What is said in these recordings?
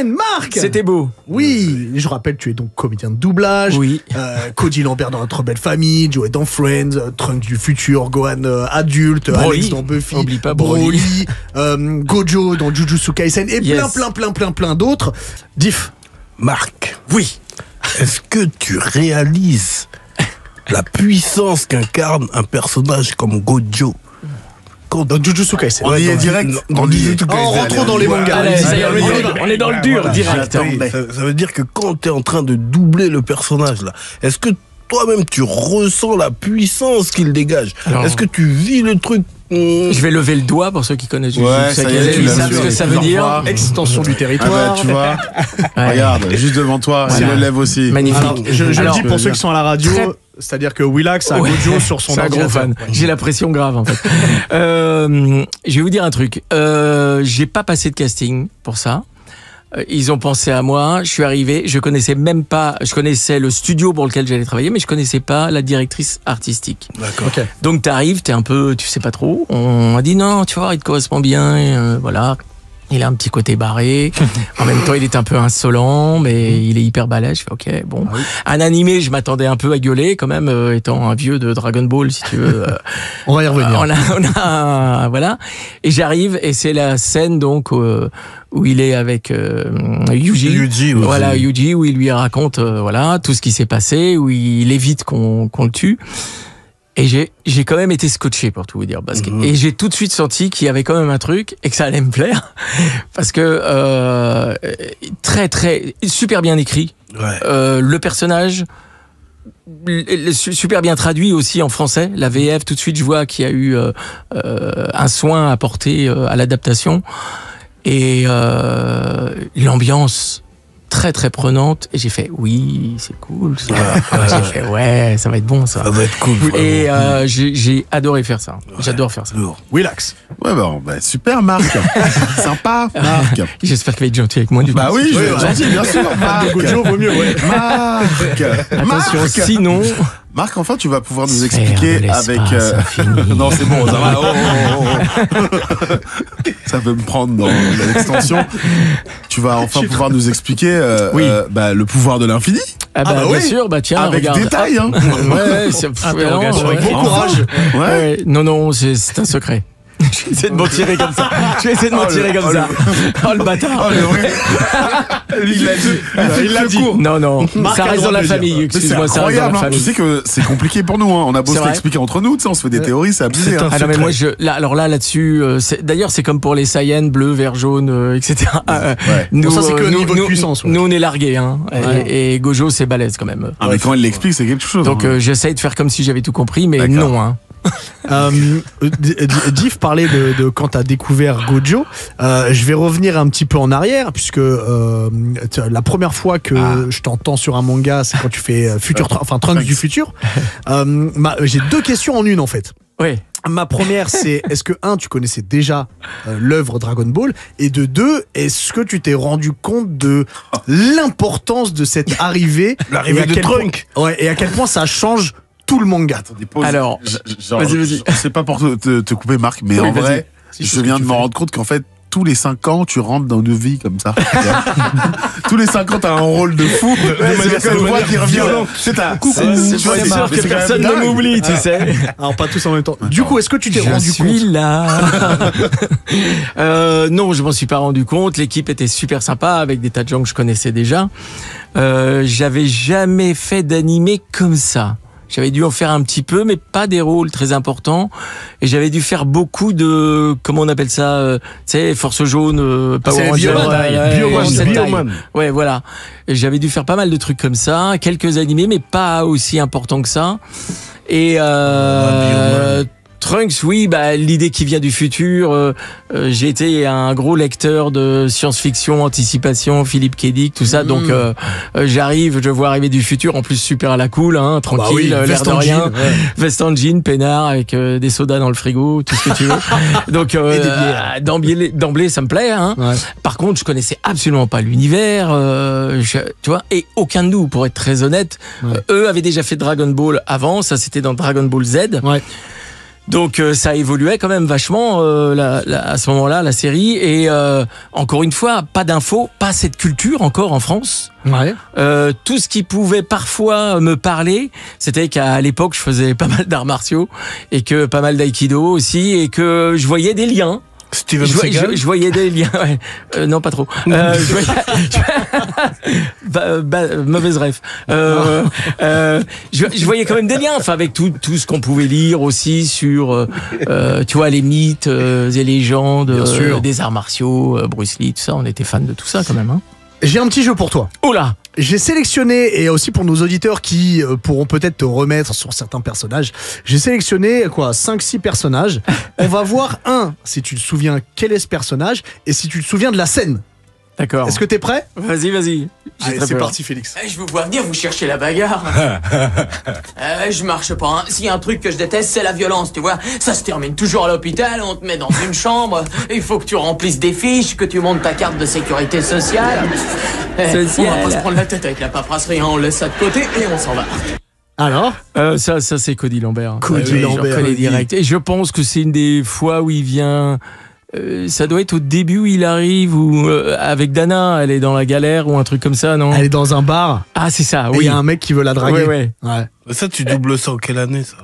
Marc. C'était beau. Oui, je rappelle, tu es donc comédien de doublage. Oui. Cody Lambert dans Notre Belle Famille, Joey dans Friends, Trunks du futur, Gohan adulte, Broly. Alex dans Buffy, Oublie pas Broly. Gojo dans Jujutsu Kaisen et Yes. plein d'autres. Diff. Marc, Oui. est-ce que tu réalises la puissance qu'incarne un personnage comme Gojo Dans Jujutsu Kaisen. On y est direct. Dans Jujutsu Kaisen. En rentrant dans les mangas. Allez, Allez, ça y est, allez, on est dans le dur, direct. Ça veut dire que quand tu es en train de doubler le personnage là, est-ce que toi-même tu ressens la puissance qu'il dégage? Alors- Est-ce que tu vis le truc? Je vais lever le doigt pour ceux qui connaissent Jujutsu Ouais, ça y est, tu Kaisen, ils l'as savent vu ce que ça veut plusieurs dire. fois. Extension du Ah territoire. bah, tu vois, Ouais. regarde, juste devant toi, Voilà. il le lève aussi. Magnifique. Alors, je le Alors, dis pour ceux qui sont à la radio, très- c'est-à-dire que Willax a Ouais. Gojo sur son C'est un gros ordinateur. fan. J'ai la pression grave en fait. Je vais vous dire un truc. J'ai pas passé de casting pour ça. Ils ont pensé à moi. Je suis arrivé. Je connaissais le studio pour lequel j'allais travailler, mais je connaissais pas la directrice artistique. D'accord. Ok. Donc t'arrives, t'es un peu, tu sais pas trop. On m'a dit non, tu vois, il te correspond bien. Et, voilà. Il a un petit côté barré. En même temps, il est un peu insolent, mais il est hyper balèze. Je fais ok, bon. Un animé, je m'attendais un peu à gueuler quand même, étant un vieux de Dragon Ball, si tu veux. On va y revenir. Voilà. Et j'arrive et c'est la scène donc où il est avec Yuji. Yuji, oui. Voilà, Yuji, où il lui raconte voilà tout ce qui s'est passé, où il évite qu'on le tue. Et j'ai quand même été scotché pour tout vous dire, parce que et j'ai tout de suite senti qu'il y avait quand même un truc et que ça allait me plaire, parce que très super bien écrit. Ouais. Le personnage super bien traduit aussi en français. La VF, tout de suite, je vois qu'il y a eu un soin apporté à l'adaptation. Et l'ambiance très prenante. Et j'ai fait, oui, c'est cool. Ça. J'ai fait, ouais, ça va être bon, ça. Ça va être cool. Et vraiment. j'ai adoré faire ça. J'adore faire ça. Lourd. Willax. Ouais, bah, super, Marc. Sympa, Marc. J'espère qu'il va être gentil avec moi. Du coup. Bah oui, je vais être gentil, bien sûr. Marc. Gojo vaut mieux, ouais. Marc. Attention, Marc. sinon... Marc, enfin, tu vas pouvoir nous Sphère expliquer de l'espace avec. infini. Non, c'est bon, ça va. Oh. Ça veut me prendre dans l'extension. Tu vas enfin pouvoir nous expliquer Oui. le pouvoir de l'infini. Ah bah, bah bien oui. sûr, bah tiens, Avec regarde. détail, hein. Ouais, c'est... Interrogation avec ouais. bon courage. Ouais. Ouais, non, c'est un secret. Je vais essayer de m'en tirer comme ça. Je vais essayer de m'en tirer comme ça. Oh le bâtard. Oh, le vrai. Il l'a dit. Il l'a dit. Non, Marc ça a le reste droit dans la de le dire. famille. Mais c'est Excuse-moi, ça reste dans incroyable, la hein. Tu famille. sais que c'est compliqué pour nous, hein. On a beau C'est se vrai. l'expliquer entre nous, tu sais, on se fait des théories, c'est abusé. C'est hein. un Ah non mais secret. moi alors là-dessus d'ailleurs c'est comme pour les Saiyans bleu vert jaune etc. Nous Bon, ça, c'est que le niveau de puissance, ouais. nous on est largués hein. Ouais. Et Gojo c'est balèze quand même. Ah, mais quand il l'explique, c'est quelque chose. Donc hein. j'essaye de faire comme si j'avais tout compris mais D'accord. non hein. Diff parlait de quand t'as découvert Gojo. Je vais revenir un petit peu en arrière, puisque la première fois que je t'entends sur un manga, c'est quand tu fais Trunks du futur. J'ai deux questions en une en fait. Oui. Ma première, c'est est-ce que tu connaissais déjà l'œuvre Dragon Ball, et de deux, est-ce que tu t'es rendu compte de l'importance de cette arrivée, L'arrivée et à de quel Trunks. point- ouais, et à quel point ça change tout le manga. Attendez, pause. Alors, vas-y. Je sais pas pour te couper, Marc, mais Oui, en vas-y. vrai, je viens de me rendre compte qu'en fait, tous les 5 ans, tu rentres dans une vie comme ça. Tous les 5 ans, t'as un rôle de fou. C'est une voix qui revient. C'est ta coucou. C'est tu vois, sûr mais que c'est quand même personne ne dingue. m'oublie, tu sais. Alors pas tous en même temps. Du coup, est-ce que tu t'es Je rendu suis compte là. Non, je m'en suis pas rendu compte. L'équipe était super sympa avec des tas de gens que je connaissais déjà. J'avais jamais fait d'animé comme ça. J'avais dû en faire un petit peu, mais pas des rôles très importants. Et j'avais dû faire beaucoup de, comment on appelle ça, tu sais, Force Jaune, Power C'est Ranger, Bioman, Sentai. Bioman. Ouais, voilà. Et j'avais dû faire pas mal de trucs comme ça, quelques animés, mais pas aussi importants que ça. Et Bioman. Trunks, oui, bah l'idée qui vient du futur. J'ai été un gros lecteur de science-fiction, anticipation, Philippe K. Dick, tout ça. Donc j'arrive, je vois arriver du futur, en plus super à la cool, hein, tranquille, l'air veste de en rien, jean, ouais. veste en jean, peinard, avec des sodas dans le frigo, tout ce que tu veux. Donc d'emblée, ça me plaît. Hein. Ouais. Par contre, je connaissais absolument pas l'univers, tu vois, et aucun de nous, pour être très honnête. Ouais. Eux avaient déjà fait Dragon Ball avant, ça c'était dans Dragon Ball Z. Ouais. Donc ça évoluait quand même vachement à ce moment-là, la série. Et encore une fois, pas d'infos, pas cette culture encore en France. Ouais. Tout ce qui pouvait parfois me parler, c'était qu'à l'époque, je faisais pas mal d'arts martiaux et que pas mal d'aïkido aussi, et que je voyais des liens. Steven Seagal. Je voyais des liens. Ouais. Non, pas trop. Mauvaise rêve. Je voyais quand même des liens, enfin avec tout ce qu'on pouvait lire aussi sur, tu vois, les mythes et légendes des arts martiaux, Bruce Lee, tout ça. On était fans de tout ça quand même. Hein. J'ai un petit jeu pour toi. Oh là! J'ai sélectionné, et aussi pour nos auditeurs qui pourront peut-être te remettre sur certains personnages, j'ai sélectionné 5-6 personnages. On va voir si tu te souviens quel est ce personnage, et si tu te souviens de la scène. D'accord. Est-ce que t'es prêt? Vas-y. Allez, c'est parti, Félix. Je vous vois venir, vous cherchez la bagarre. Je marche pas. Hein. S'il y a un truc que je déteste, c'est la violence, tu vois. Ça se termine toujours à l'hôpital, on te met dans une chambre, il faut que tu remplisses des fiches, que tu montes ta carte de sécurité sociale. On va pas se prendre la tête avec la paperasserie, hein. On laisse ça de côté et on s'en va. Alors ça c'est Cody Lambert. Cody Lambert. Je reconnais direct. Et je pense que c'est une des fois où il vient... ça doit être au début où il arrive, ou avec Dana, elle est dans la galère ou un truc comme ça, non? Elle est dans un bar. Ah, c'est ça, Et oui. il y a un mec qui veut la draguer. Ouais. Ça, tu doubles ça en quelle année, ça?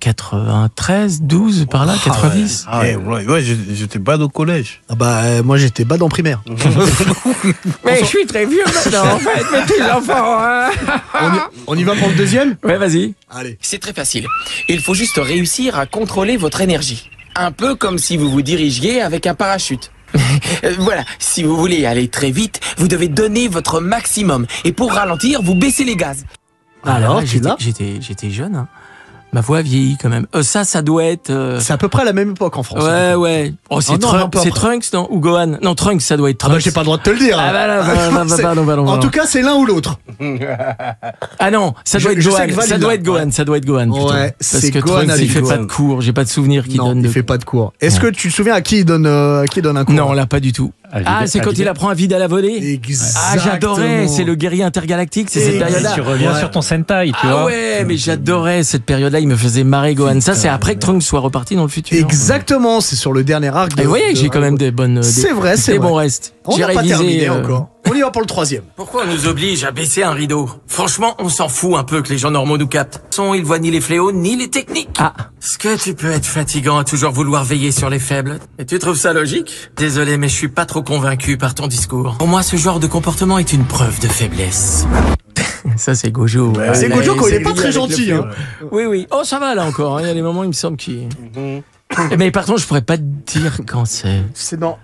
93, 12, par là, 90. Ouais, j'étais bad au collège. Ah bah, moi j'étais bad en primaire. Mais je suis très vieux maintenant, en fait, mes petits enfants. Hein. On y va pour le deuxième? Ouais, vas-y. Allez. C'est très facile. Il faut juste réussir à contrôler votre énergie. Un peu comme si vous vous dirigiez avec un parachute. Voilà, si vous voulez aller très vite, vous devez donner votre maximum. Et pour ralentir, vous baissez les gaz. Alors, tu l'as? J'étais jeune, hein. Ma voix vieillit quand même. Ça doit être... C'est à peu près à la même époque en France. Ouais. Oh, c'est Trunks, non? Ou Gohan? Non, Trunks, ça doit être Trunks. Ah bah, j'ai pas le droit de te le dire. Ah bah, pardon. En tout cas, c'est l'un ou l'autre. Ah non, ça doit être Gohan. Ça doit être Gohan. Plutôt. Ouais, parce c'est que Gohan. Trunks, il fait pas de cours. J'ai pas de souvenir qu'il donne. Il fait pas de cours. Est-ce que tu te souviens à qui il donne un cours? Non, là, pas du tout. C'est quand il apprend à vide à la volée. Exactement. Ah, j'adorais. C'est le guerrier intergalactique. C'est cette période-là. Tu reviens sur ton Sentai, tu vois. Ah ouais, mais j'adorais cette période-là. Il me faisait marrer, Gohan. Ça, c'est après que Trunks soit reparti dans le futur. Exactement. C'est sur le dernier arc. Et vous voyez que j'ai quand même des bonnes. C'est vrai, c'est des vrai. bons restes. On n'a pas terminé encore. On y va pour le troisième. Pourquoi on nous oblige à baisser un rideau? Franchement, on s'en fout un peu que les gens normaux nous captent. Ils voient ni les fléaux, ni les techniques. Ah. Est-ce que tu peux être fatigant à toujours vouloir veiller sur les faibles? Et tu trouves ça logique? Désolé, mais je suis pas trop convaincu par ton discours. Pour moi, ce genre de comportement est une preuve de faiblesse. Ça, c'est Gojo. C'est Gojo quand il est pas très gentil. Hein. Oui. Oh, ça va là encore. Il y a des moments, il me semble qu'il... Mais par contre, je pourrais pas te dire quand c'est. C'est dans...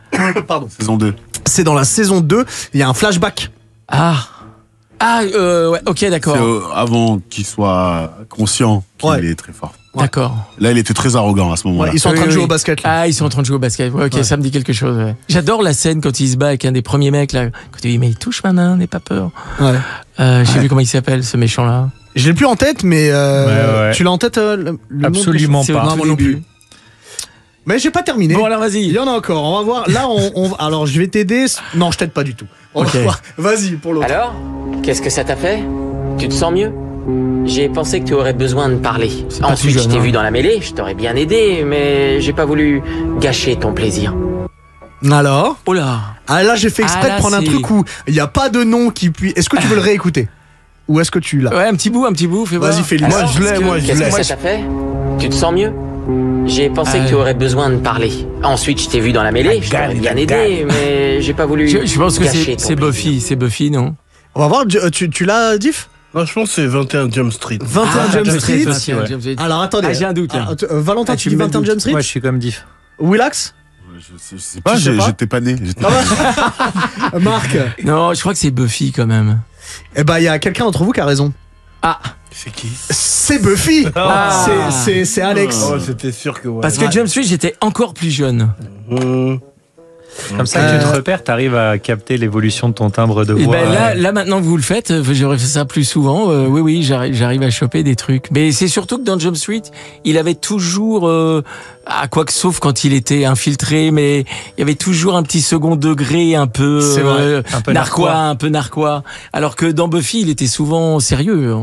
Pardon. Saison 2. C'est dans la saison 2. Il y a un flashback. Ouais, ok, d'accord. C'est avant qu'il soit conscient qu'il est très fort. D'accord. Là, il était très arrogant à ce moment-là. Ils sont en train de jouer au basket. Là. Ah, ils sont en train de jouer au basket. Ouais, ok, ça me dit quelque chose. Ouais. J'adore la scène quand il se bat avec un des premiers mecs là. Quand il dit mais il touche ma main, n'aie pas peur. Ouais. Je sais plus comment il s'appelle ce méchant là. Je l'ai plus en tête, mais tu l'as en tête le Absolument nom pas. Non, moi non plus. Mais j'ai pas terminé. Bon alors vas-y. Il y en a encore. On va voir. Là, alors je vais t'aider. Non, je t'aide pas du tout. On va voir. Vas-y pour l'autre. Alors, qu'est-ce que ça t'a fait? Tu te sens mieux? J'ai pensé que tu aurais besoin de parler. Ensuite, je t'ai vu dans la mêlée, je t'aurais bien aidé, mais j'ai pas voulu gâcher ton plaisir. Alors? Oh là. Ah là, j'ai fait exprès de prendre un truc où il n'y a pas de nom qui puis. Est-ce que tu veux le réécouter? Ou est-ce que tu l'as? Ouais, un petit bout, fais voir. Vas-y, fais-le. Alors, Moi, je Qu'est-ce l'ai. que ça t'a fait? Tu te sens mieux? J'ai pensé que tu aurais besoin de parler. Ensuite, je t'ai vu dans la mêlée, je t'aurais bien aidé, mais j'ai pas voulu Je pense que gâcher ton c'est plaisir. Buffy, non? On va voir. Tu l'as, Diff? Non, je pense que c'est 21 Jump Street. 21 Jump Street. Ouais. Alors attendez. Ah, j'ai un doute là. Valentin, tu dis 21 Jump Street? Moi, je suis comme Diff. Willax? Je sais pas, j'étais pas né. Marc? Non, je crois que c'est Buffy quand même. Eh ben, il y a quelqu'un d'entre vous qui a raison. Ah. C'est qui? C'est Buffy. C'est Alex. Oh, c'était sûr que ouais. Parce que Jump Street, j'étais encore plus jeune. Comme ça que tu te repères, t'arrives à capter l'évolution de ton timbre de Et voix. ben là, maintenant que vous le faites, j'aurais fait ça plus souvent. Oui, j'arrive à choper des trucs. Mais c'est surtout que dans Jump Street, il avait toujours, quoi que sauf quand il était infiltré, mais il y avait toujours un petit second degré un peu, un peu narquois, un peu narquois. Alors que dans Buffy, il était souvent sérieux.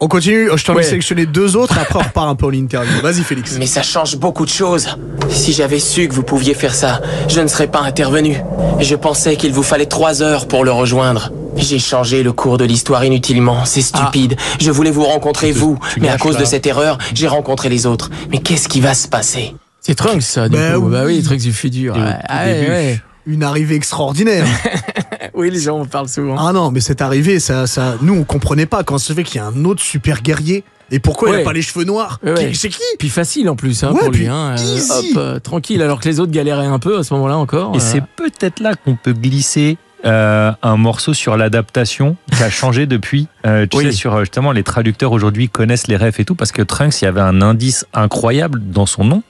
On continue, je t'en ai Ouais. sélectionné 2 autres, après on repart un peu en interview. Vas-y Félix. Mais ça change beaucoup de choses. Si j'avais su que vous pouviez faire ça, je ne serais pas intervenu. Je pensais qu'il vous fallait 3 heures pour le rejoindre. J'ai changé le cours de l'histoire inutilement, c'est stupide. Je voulais vous rencontrer vous, mais à cause de cette erreur, j'ai rencontré les autres. Mais qu'est-ce qui va se passer? C'est Trunks, ça, du Bah coup. oui. Bah oui, Trunks du futur. Ouais. Ah, ouais. Une arrivée extraordinaire. Oui, les gens en parlent souvent. Ah non, mais cette arrivée, nous on comprenait pas quand ça fait qu'il y a un autre super guerrier. Et pourquoi il Ouais. a pas les cheveux noirs? Ouais. C'est qui? Puis facile en plus, hein, Ouais, pour puis lui. Hein. easy. Tranquille, alors que les autres galéraient un peu à ce moment-là encore. Et c'est peut-être là qu'on peut glisser un morceau sur l'adaptation qui a changé depuis. Tu Oui. sais, sur justement les traducteurs aujourd'hui connaissent les refs et tout, parce que Trunks, il y avait un indice incroyable dans son nom.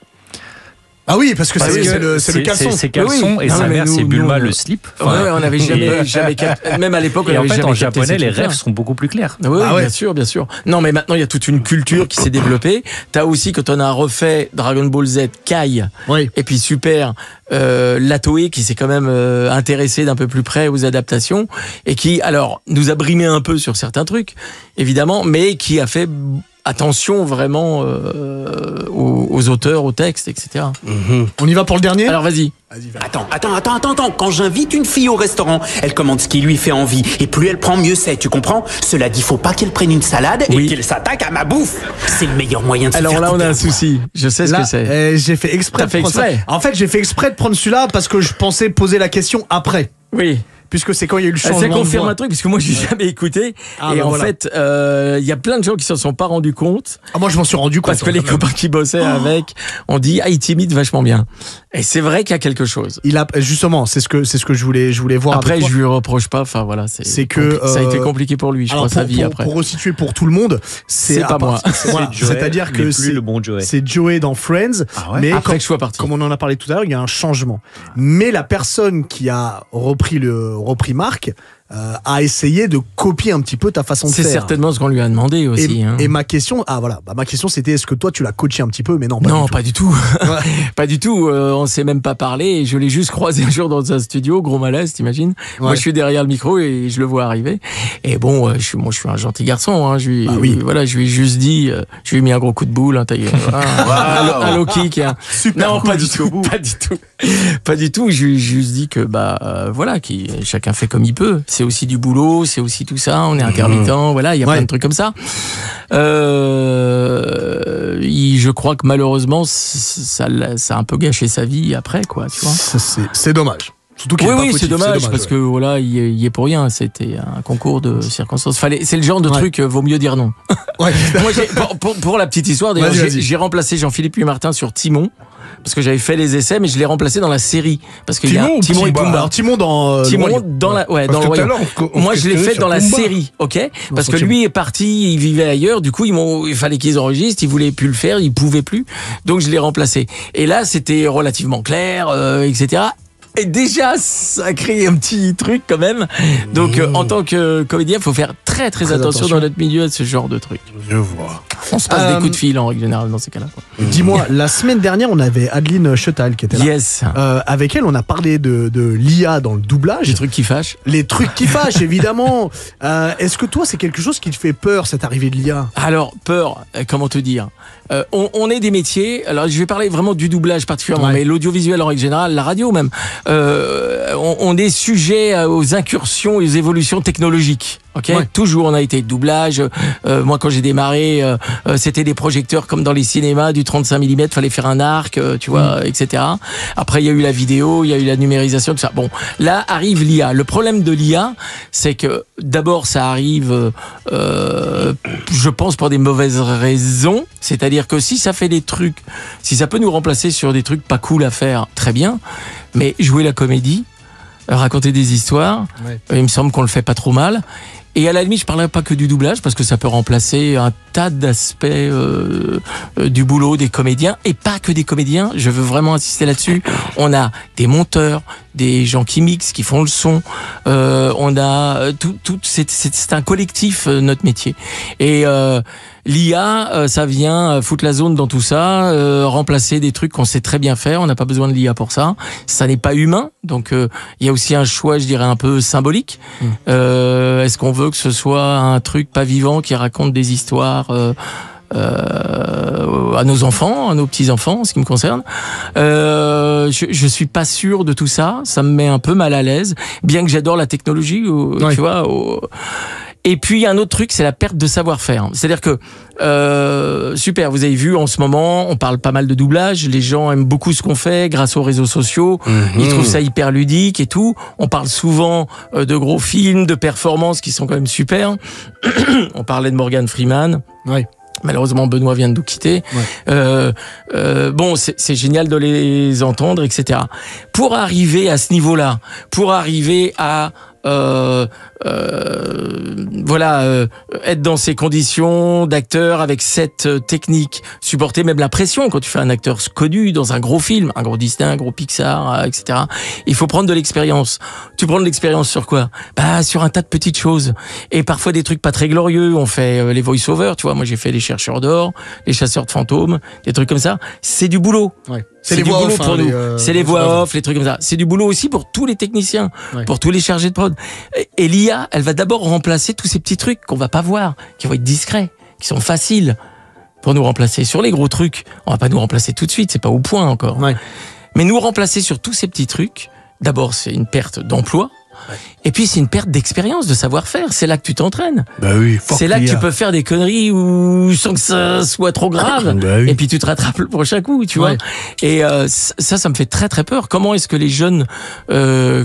Ah oui, parce que Parce c'est que le caleçon. C'est caleçon Oui. et Non, sa mais mère, nous- c'est Bulma nous, le slip. Ouais, on n'avait jamais capté. Même à l'époque, on Et en n'avait fait, jamais en capté japonais, ces les trucs-là. refs sont beaucoup plus clairs. Oui, Ah ouais. bien sûr, bien sûr. Non, mais maintenant, il y a toute une culture qui s'est développée. T'as aussi, quand on a refait Dragon Ball Z, Kai, Oui. et puis Super, la Toei qui s'est quand même intéressée d'un peu plus près aux adaptations, et qui, alors, nous a brimé un peu sur certains trucs, évidemment, mais qui a fait attention vraiment aux auteurs, aux textes, etc. On y va pour le dernier? Alors, vas-y. Attends. Quand j'invite une fille au restaurant, elle commande ce qui lui fait envie. Et plus elle prend, mieux c'est, tu comprends? Cela dit, faut pas qu'elle prenne une salade Oui. et qu'elle s'attaque à ma bouffe. C'est le meilleur moyen de se Alors faire là, on couper a un un poil. souci. Je sais ce Là, que c'est. j'ai fait exprès T'as de fait prendre ça. exprès En fait, j'ai fait exprès de prendre celui-là parce que je pensais poser la question après. Oui. Puisque c'est quand il y a eu le changement Ça de confirme voix. un truc, parce que moi, j'ai jamais écouté. Ah, et bah en voilà. fait, il y a plein de gens qui s'en sont pas rendus compte. Ah, moi, je m'en suis rendu compte. Parce que les quand même. copains qui bossaient avec ont dit, il t'imite vachement bien. Et c'est vrai qu'il y a quelque chose. Il a, justement, c'est ce que je voulais voir Après, avec toi. je lui reproche pas. Enfin, voilà, C'est que, ça a été compliqué pour lui, je Alors, crois, sa vie après. pour resituer pour tout le monde, C'est pas moi. Voilà, c'est-à-dire que c'est le bon Joey. c'est Joey dans Friends, Ah ouais. mais Après que je sois parti. comme on en a parlé tout à l'heure, il y a un changement. Mais la personne qui a repris Marc a essayé de copier un petit peu ta façon de C'est faire. certainement ce qu'on lui a demandé aussi. Et, hein. et ma question, ma question c'était est-ce que toi tu l'as coaché un petit peu, mais non, Non, du tout. pas du tout. Ouais. Pas du tout. On s'est même pas parlé. Et je l'ai juste croisé un jour dans un studio, gros malaise, t'imagines. Moi, Ouais. je suis derrière le micro et je le vois arriver. Et bon, je suis un gentil garçon. Hein. Je lui ai juste dit, je lui ai mis un gros coup de boule, un un low kick. Hein. Super Non, cool pas du jusqu'au tout. bout. Pas du tout. Pas du tout. Je lui ai juste dit que chacun fait comme il peut. C'est aussi du boulot, c'est aussi tout ça. On est intermittent. Voilà, il y a Ouais. plein de trucs comme ça. Je crois que malheureusement, ça a un peu gâché sa vie après, quoi, tu vois. C'est dommage. Surtout qu'il est pas Oui, fautif, c'est dommage parce ouais. que voilà, il y est pour rien. C'était un concours de circonstances. C'est le genre de Ouais. truc, vaut mieux dire non. Ouais. Moi, pour la petite histoire, d'ailleurs, Vas-y. j'ai remplacé Jean-Philippe Martin sur Timon. Parce que j'avais fait les essais, mais je l'ai remplacé dans la série. Parce qu'il y a Timon ou Timon et Pumba? Pumba. Alors Timon dans le Timon Royaume. dans la, ouais, Parce dans le que tout à royaume. l'heure, on Moi, je l'ai questionnait fait sur dans la Pumba. série, ok? Parce que sur lui est parti, il vivait ailleurs. Du coup, il fallait qu'ils enregistrent. Il voulait plus le faire, il pouvait plus. Donc, je l'ai remplacé. Et là, c'était relativement clair, etc. Et déjà, ça a créé un petit truc quand même. Donc, en tant que comédien, il faut faire très attention dans notre milieu à ce genre de truc. Je vois. On se passe des coups de fil en règle générale dans ces cas-là. quoi. Dis-moi, la semaine dernière, on avait Adeline Chetal qui était là. Yes. Avec elle, on a parlé de l'IA dans le doublage. Des trucs qui fâchent. Les trucs qui fâchent, évidemment. Est-ce que toi, c'est quelque chose qui te fait peur, cette arrivée de l'IA? Alors, peur, comment te dire on est des métiers, alors je vais parler vraiment du doublage particulièrement, Ouais. mais l'audiovisuel en règle générale, la radio même, on est sujet aux incursions et aux évolutions technologiques. Okay, Ouais. toujours on a été de doublage. Moi quand j'ai démarré, c'était des projecteurs comme dans les cinémas, du 35 mm, fallait faire un arc, tu vois, etc. Après il y a eu la vidéo, il y a eu la numérisation, tout ça. Bon, là arrive l'IA. Le problème de l'IA, c'est que d'abord ça arrive, je pense pour des mauvaises raisons. C'est-à-dire que si ça fait des trucs, si ça peut nous remplacer sur des trucs pas cool à faire, très bien. Mais jouer la comédie, raconter des histoires, il me semble qu'on le fait pas trop mal. Et à la limite, je parlerai pas que du doublage parce que ça peut remplacer un tas d'aspects du boulot des comédiens et pas que des comédiens. Je veux vraiment insister là-dessus. On a des monteurs, des gens qui mixent, qui font le son. On a c'est un collectif notre métier. Et l'IA, ça vient foutre la zone dans tout ça, remplacer des trucs qu'on sait très bien faire. On n'a pas besoin de l'IA pour ça. Ça n'est pas humain, donc il y a aussi un choix, je dirais, un peu symbolique. Est-ce qu'on veut veut que ce soit un truc pas vivant qui raconte des histoires à nos enfants, à nos petits-enfants, en ce qui me concerne. Je suis pas sûr de tout ça. Ça me met un peu mal à l'aise, bien que j'adore la technologie, tu vois. Et puis, il y a un autre truc, c'est la perte de savoir-faire. C'est-à-dire que, super, vous avez vu, en ce moment, on parle pas mal de doublage. Les gens aiment beaucoup ce qu'on fait grâce aux réseaux sociaux. Ils trouvent ça hyper ludique et tout. On parle souvent de gros films, de performances qui sont quand même super. On parlait de Morgan Freeman. Ouais. Malheureusement, Benoît vient de nous quitter. Ouais. Bon, c'est génial de les entendre, etc. Pour arriver à ce niveau-là, pour arriver à être dans ces conditions d'acteur avec cette technique, supporter même la pression quand tu fais un acteur connu dans un gros film, un gros Disney, un gros Pixar, etc. Il faut prendre de l'expérience. Tu prends de l'expérience sur quoi? Bah, sur un tas de petites choses. Et parfois des trucs pas très glorieux. On fait les voice-overs, tu vois. Moi, j'ai fait les chercheurs d'or, les chasseurs de fantômes, des trucs comme ça. C'est du boulot. Ouais. C'est les voix off pour nous. C'est les voix off, les trucs comme ça. C'est du boulot aussi pour tous les techniciens, pour tous les chargés de prod. Et l'IA, elle va d'abord remplacer tous ces petits trucs qu'on va pas voir, qui vont être discrets, qui sont faciles pour nous remplacer. Sur les gros trucs, on va pas nous remplacer tout de suite, c'est pas au point encore. Ouais. Mais nous remplacer sur tous ces petits trucs, d'abord c'est une perte d'emploi. Ouais. Et puis c'est une perte d'expérience, de savoir-faire. C'est là que tu t'entraînes. Bah oui, c'est là que tu peux faire des conneries ou sans que ça soit trop grave. Bah oui. Et puis tu te rattrapes le prochain coup, tu vois. Et ça me fait très très peur. Comment est-ce que les jeunes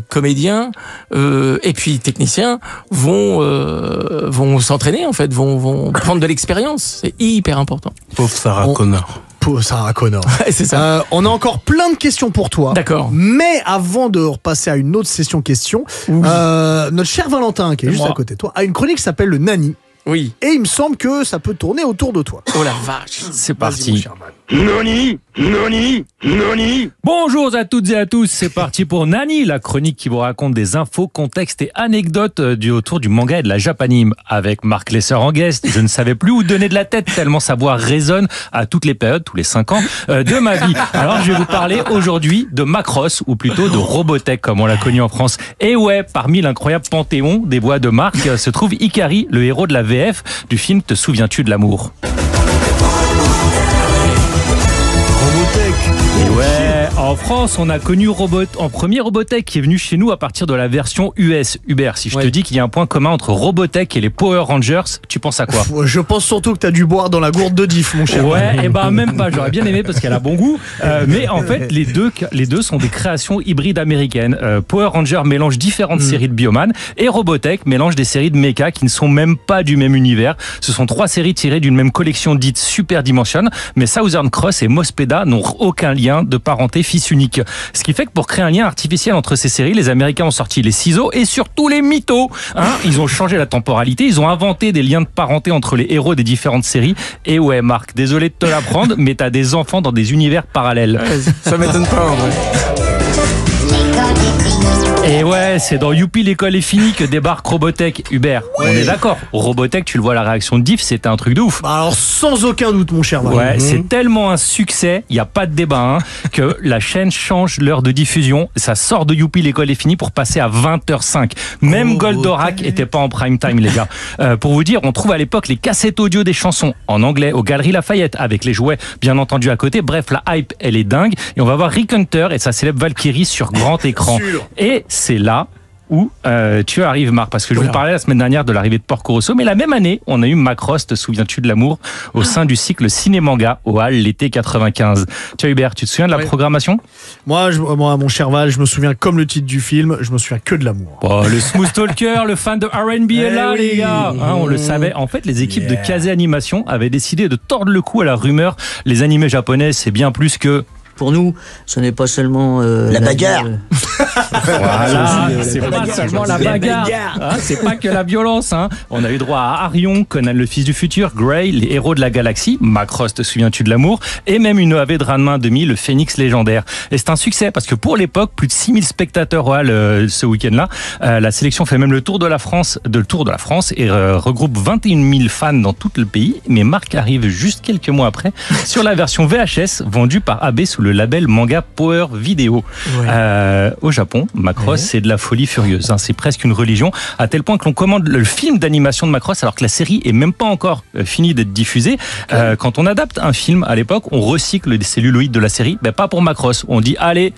comédiens et puis techniciens vont s'entraîner en fait, vont prendre de l'expérience. C'est hyper important. Pauvre Sarah Connor. Sarah Connor. Ouais, c'est ça. On a encore plein de questions pour toi. D'accord. Mais avant de repasser à une autre session questions, notre cher Valentin, qui est juste à côté de toi, a une chronique qui s'appelle le Nani. Oui. Et il me semble que ça peut tourner autour de toi. Oh la vache. C'est parti. Nani, Nani, Nani. Bonjour à toutes et à tous, c'est parti pour Nani, la chronique qui vous raconte des infos, contextes et anecdotes autour du manga et de la japanime. Avec Marc Lesser en guest, je ne savais plus où donner de la tête tellement sa voix résonne à toutes les périodes, tous les 5 ans de ma vie. Alors je vais vous parler aujourd'hui de Macross, ou plutôt de Robotech comme on l'a connu en France. Et ouais, parmi l'incroyable panthéon des voix de Marc se trouve Ikari, le héros de la VF du film Te souviens-tu de l'amour? Et ouais, en France, on a connu en premier Robotech qui est venu chez nous à partir de la version US. Hubert, si je te dis qu'il y a un point commun entre Robotech et les Power Rangers, tu penses à quoi? Je pense surtout que t'as dû boire dans la gourde de Diff, mon cher. Ouais, et ben même pas, j'aurais bien aimé parce qu'elle a bon goût. Mais en fait, les deux sont des créations hybrides américaines. Power Rangers mélange différentes séries de Bioman et Robotech mélange des séries de mecha qui ne sont même pas du même univers. Ce sont 3 séries tirées d'une même collection dite Super Dimension, mais Southern Cross et Mospeda n'ont aucun lien de parenté fils unique. Ce qui fait que pour créer un lien artificiel entre ces séries, les Américains ont sorti les ciseaux et surtout les mythos. Ils ont changé la temporalité, ils ont inventé des liens de parenté entre les héros des différentes séries. Et ouais, Marc, désolé de te l'apprendre, mais t'as des enfants dans des univers parallèles. Ça m'étonne pas en vrai. Et ouais, c'est dans Youpi, l'école est finie que débarque Robotech. Hubert, on est d'accord. Robotech, tu le vois, la réaction de Diff, c'était un truc de ouf. Bah alors, sans aucun doute, mon cher Valentin. Ouais, c'est tellement un succès, il n'y a pas de débat, que la chaîne change l'heure de diffusion. Ça sort de Youpi, l'école est finie pour passer à 20h05. Même Goldorak était pas en prime time, les gars. Pour vous dire, on trouve à l'époque les cassettes audio des chansons en anglais aux Galeries Lafayette avec les jouets bien entendu à côté. Bref, la hype, elle est dingue. Et on va voir Rick Hunter et sa célèbre Valkyrie sur grand écran. Et c'est là où tu arrives, Marc, parce que je vous parlais la semaine dernière de l'arrivée de Porco Rosso, mais la même année, on a eu Macross, te souviens-tu de l'amour, au sein du cycle ciné-manga au Hall l'été 95. Tiens Hubert, tu te souviens de la programmation? Moi, mon cher Val, je me souviens comme le titre du film, je me souviens que de l'amour. Oh, le Smooth Talker, le fan de R&B est là, les gars. On le savait. En fait, les équipes de Kazé Animation avaient décidé de tordre le cou à la rumeur. Les animés japonais, c'est bien plus que... Pour nous, ce n'est pas seulement la bagarre. Voilà, c'est pas seulement la bagarre. C'est pas que la violence. On a eu droit à Arion, Conan le fils du futur, Grey, les héros de la galaxie, Macross, te souviens-tu de l'amour, et même une OAV de Ranma demi, le Phénix légendaire. Et c'est un succès parce que pour l'époque, plus de 6000 spectateurs au Hall ce week-end-là. La sélection fait même le tour de la France et regroupe 21 000 fans dans tout le pays. Mais Marc arrive juste quelques mois après sur la version VHS vendue par AB sous le label Manga Power Video au Japon. Japon, Macross, c'est de la folie furieuse. C'est presque une religion, à tel point que l'on commande le film d'animation de Macross alors que la série est même pas encore finie d'être diffusée. Quand on adapte un film à l'époque, on recycle les celluloïdes de la série, pas pour Macross. On dit allez,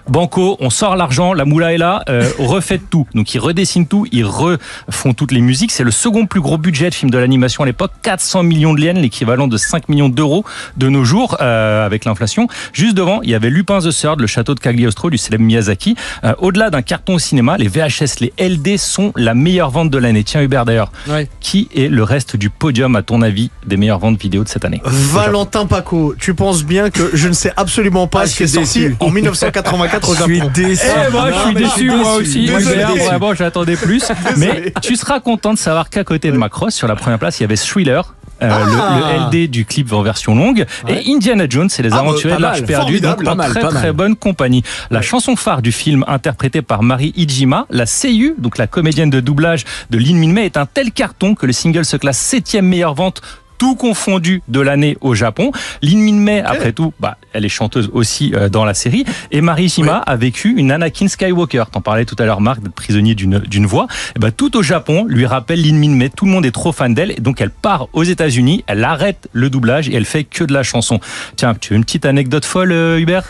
banco, on sort l'argent, la moula est là, refaites tout. Donc ils redessinent tout, ils refont toutes les musiques. C'est le second plus gros budget de film de l'animation à l'époque, 400 millions de yens, l'équivalent de 5 millions d'euros de nos jours avec l'inflation. Juste devant, il y avait Lupin the Third, le château de Cagliostro du célèbre Miyazaki. Au-delà d'un carton au cinéma, les VHS, les LD sont la meilleure vente de l'année. Tiens Hubert d'ailleurs, qui est le reste du podium à ton avis des meilleures ventes vidéo de cette année? Valentin Paco, tu penses bien que je ne sais absolument pas ce qui est sorti en 1984 au Japon. Je suis déçu. Je suis déçu moi aussi. Vraiment, j'attendais plus. Mais tu seras content de savoir qu'à côté de Macross, sur la première place, il y avait Thriller. Le LD du clip en version longue et Indiana Jones et les aventuriers de l'Arche perdue, donc très bonne compagnie. La chanson phare du film, interprétée par Mari Iijima, la Seiyu, donc la comédienne de doublage de Lin Min-mei, est un tel carton que le single se classe 7e meilleure vente tout confondu de l'année au Japon. Lin Min-mei, après tout, elle est chanteuse aussi dans la série. Et Mari Iijima a vécu une Anakin Skywalker. T'en parlais tout à l'heure, Marc, d'être prisonnier d'une voix. Et tout au Japon lui rappelle Lin Min-mei. Tout le monde est trop fan d'elle. Et donc elle part aux États-Unis, elle arrête le doublage et elle fait que de la chanson. Tiens, tu veux une petite anecdote folle, Hubert?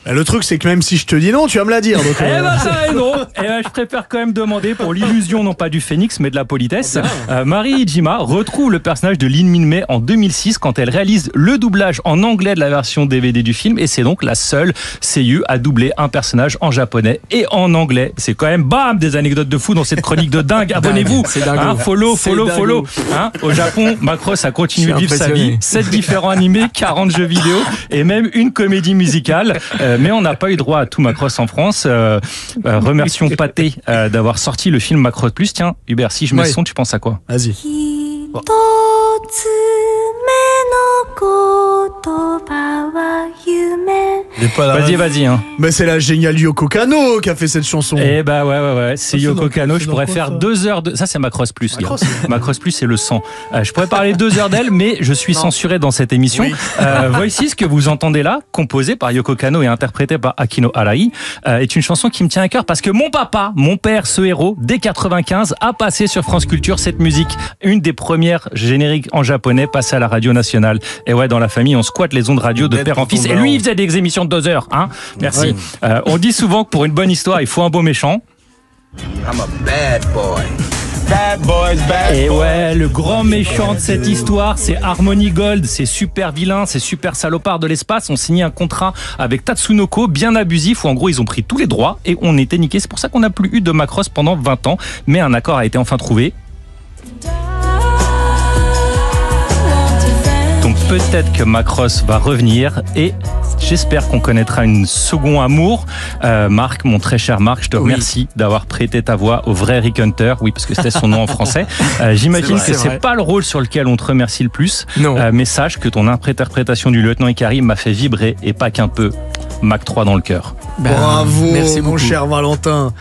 Le truc, c'est que même si je te dis non, tu vas me la dire. Donc, non. Je préfère quand même demander pour l'illusion, non pas du phénix, mais de la politesse. Mari Iijima retrouve le personnage de Lin Min-mei en 2006 quand elle réalise le doublage en anglais de la version DVD du film. Et c'est donc la seule seiyuu à doubler un personnage en japonais et en anglais. C'est quand même des anecdotes de fou dans cette chronique de dingue. Abonnez-vous. Follow. Au Japon, Macross a continué de vivre sa vie. 7 différents animés, 40 jeux vidéo et même une comédie musicale. Mais on n'a pas eu droit à tout Macross en France. Remercions Pathé d'avoir sorti le film Macross Plus. Tiens, Hubert, si je mets le son, tu penses à quoi? Vas-y. Vas-y. Mais c'est la géniale Yoko Kanno qui a fait cette chanson. Ouais. C'est Yoko Kanno. Je pourrais faire 2 heures de... Ça, c'est Macross Plus. Macross Plus, c'est le sang. Je pourrais parler 2 heures d'elle, mais je suis censuré dans cette émission. Voici ce que vous entendez là, composé par Yoko Kanno et interprété par Akino Arai, est une chanson qui me tient à cœur parce que mon papa, mon père, ce héros, dès 95, a passé sur France Culture cette musique. Une des premières génériques en japonais passées à la radio nationale. Et dans la famille, on squatte les ondes radio de père en fils. Et lui, il faisait des émissions de 2 heures. Merci. On dit souvent que pour une bonne histoire, il faut un beau méchant. I'm a bad boy. Et le grand méchant de cette histoire, c'est Harmony Gold, c'est super vilain, c'est super salopard de l'espace. On signait un contrat avec Tatsunoko, bien abusif, où en gros ils ont pris tous les droits et on était niqués. C'est pour ça qu'on n'a plus eu de Macross pendant 20 ans, mais un accord a été enfin trouvé. Donc peut-être que Macross va revenir et j'espère qu'on connaîtra une second amour. Marc, mon très cher Marc, je te remercie d'avoir prêté ta voix au vrai Rick Hunter. Oui, parce que c'était son nom en français. J'imagine que c'est pas le rôle sur lequel on te remercie le plus. Mais sache que ton interprétation du lieutenant Ikari m'a fait vibrer et pas qu'un peu. Mac 3 dans le cœur. Bravo, merci mon cher Valentin.